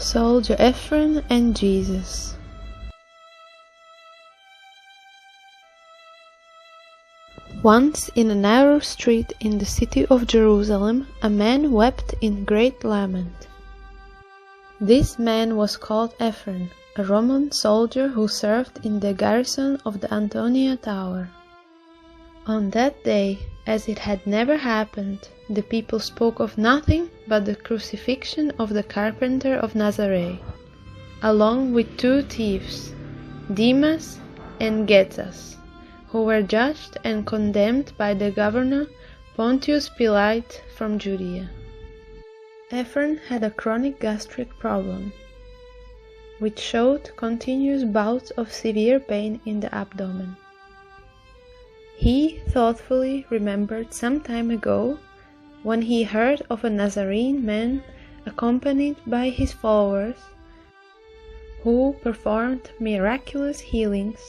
Soldier Efrain and Jesus. Once in a narrow street in the city of Jerusalem, a man wept in great lament. This man was called Efrain, a Roman soldier who served in the garrison of the Antonia Tower. On that day, as it had never happened, the people spoke of nothing but the crucifixion of the carpenter of Nazareth, along with two thieves, Demas and Gethas, who were judged and condemned by the governor Pontius Pilate from Judea. Efrain had a chronic gastric problem, which showed continuous bouts of severe pain in the abdomen. He thoughtfully remembered some time ago when he heard of a Nazarene man accompanied by his followers who performed miraculous healings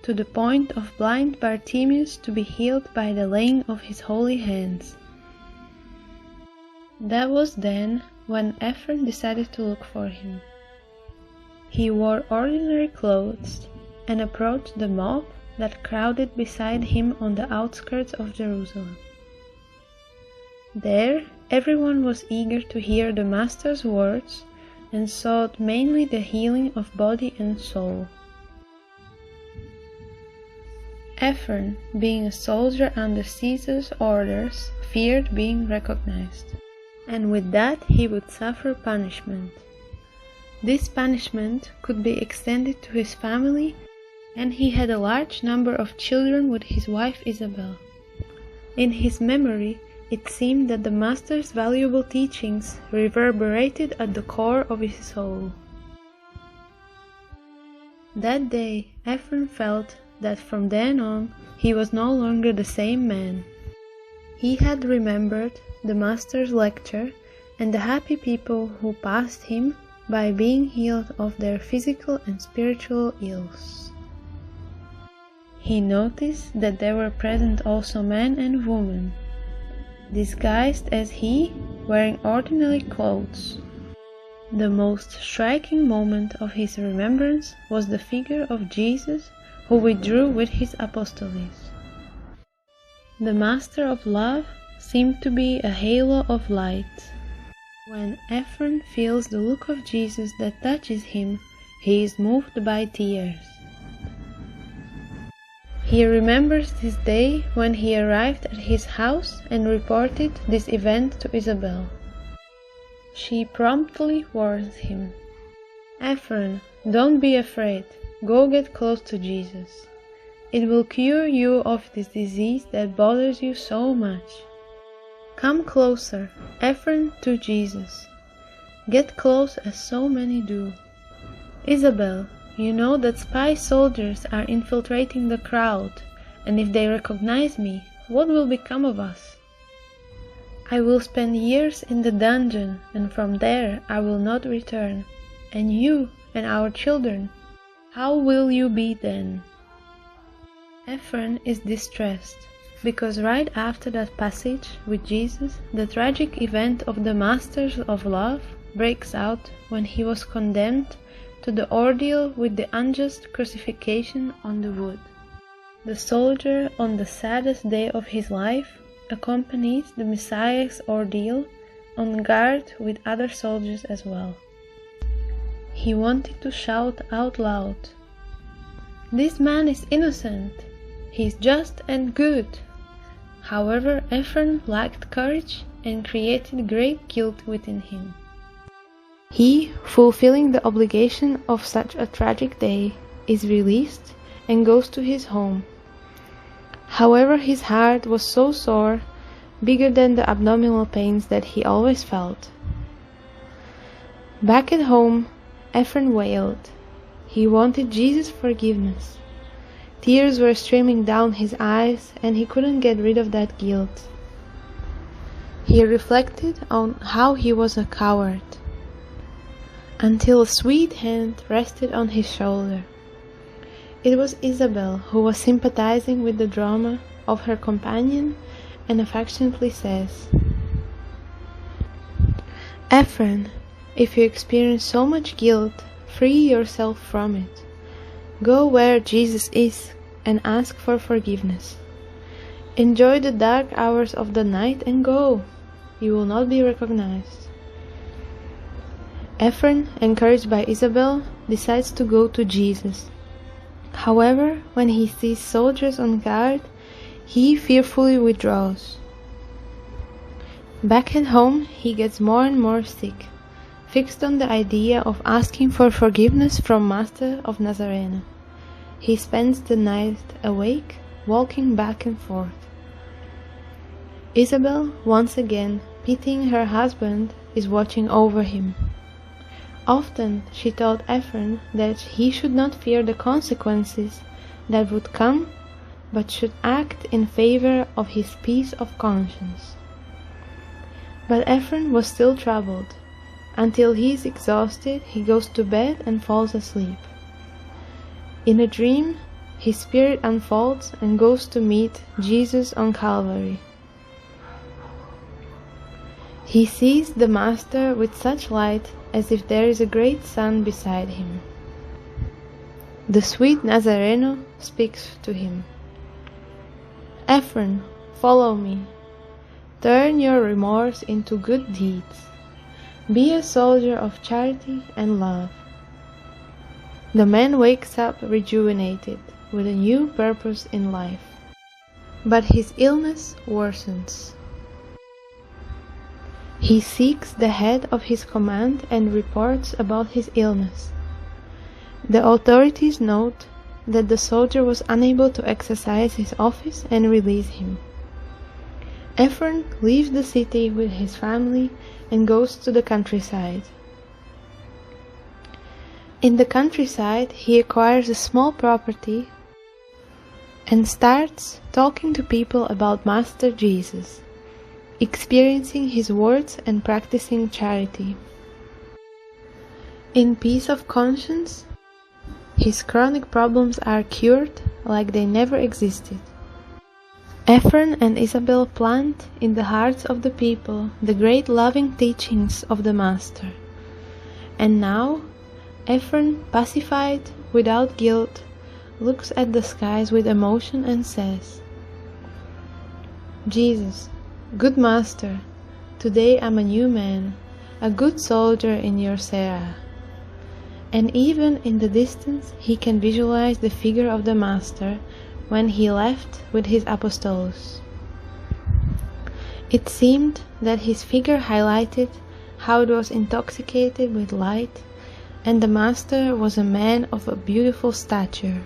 to the point of blind Bartimaeus to be healed by the laying of his holy hands. That was then when Efrain decided to look for him. He wore ordinary clothes and approached the mob that crowded beside him on the outskirts of Jerusalem. There, everyone was eager to hear the Master's words and sought mainly the healing of body and soul. Efrain, being a soldier under Caesar's orders, feared being recognized, and with that he would suffer punishment. This punishment could be extended to his family, and he had a large number of children with his wife Isabel. In his memory, it seemed that the Master's valuable teachings reverberated at the core of his soul. That day, Efrain felt that from then on he was no longer the same man. He had remembered the Master's lecture and the happy people who passed him by being healed of their physical and spiritual ills. He noticed that there were present also men and women, disguised as he, wearing ordinary clothes. The most striking moment of his remembrance was the figure of Jesus who withdrew with his apostles. The Master of Love seemed to be a halo of light. When Efrain feels the look of Jesus that touches him, he is moved by tears. He remembers this day when he arrived at his house and reported this event to Isabel. She promptly warns him, "Efrain, don't be afraid. Go get close to Jesus. It will cure you of this disease that bothers you so much. Come closer, Efrain, to Jesus. Get close as so many do. Isabel, you know that spy soldiers are infiltrating the crowd, and if they recognize me, what will become of us? I will spend years in the dungeon, and from there I will not return. And you and our children, how will you be then?" Efrain is distressed, because right after that passage with Jesus, the tragic event of the Masters of Love breaks out when he was condemned to the ordeal with the unjust crucifixion on the wood. The soldier, on the saddest day of his life, accompanies the Messiah's ordeal, on guard with other soldiers as well. He wanted to shout out loud, "This man is innocent! He is just and good!" However, Efrain lacked courage and created great guilt within him. He, fulfilling the obligation of such a tragic day, is released and goes to his home. However, his heart was so sore, bigger than the abdominal pains that he always felt. Back at home, Efrain wailed. He wanted Jesus' forgiveness. Tears were streaming down his eyes, and he couldn't get rid of that guilt. He reflected on how he was a coward, until a sweet hand rested on his shoulder. It was Isabel who was sympathizing with the drama of her companion and affectionately says, "Efrain, If you experience so much guilt, free yourself from it. Go where Jesus is and ask for forgiveness. Enjoy the dark hours of the night and go. You will not be recognized. Efrain, encouraged by Isabel, decides to go to Jesus. However, when he sees soldiers on guard, he fearfully withdraws. Back at home, he gets more and more sick, fixed on the idea of asking for forgiveness from Master of Nazarene. He spends the night awake, walking back and forth. Isabel, once again pitying her husband, is watching over him. Often she told Efrain that he should not fear the consequences that would come, but should act in favor of his peace of conscience. But Efrain was still troubled. Until he is exhausted, he goes to bed and falls asleep. In a dream, his spirit unfolds and goes to meet Jesus on Calvary. He sees the Master with such light as if there is a great sun beside him. The sweet Nazareno speaks to him. Efrain, follow me. Turn your remorse into good deeds. Be a soldier of charity and love. The man wakes up rejuvenated, with a new purpose in life. But his illness worsens. He seeks the head of his command and reports about his illness. The authorities note that the soldier was unable to exercise his office and release him. Efrain leaves the city with his family and goes to the countryside. In the countryside, he acquires a small property and starts talking to people about Master Jesus, experiencing his words and practicing charity. In peace of conscience, his chronic problems are cured like they never existed. Efrain and Isabel plant in the hearts of the people the great loving teachings of the Master. And now, Efrain, pacified, without guilt, looks at the skies with emotion and says, Jesus, good Master, today I'm a new man, a good soldier in your Serra. And even in the distance he can visualize the figure of the Master when he left with his apostles. It seemed that his figure highlighted how it was intoxicated with light, and the Master was a man of a beautiful stature.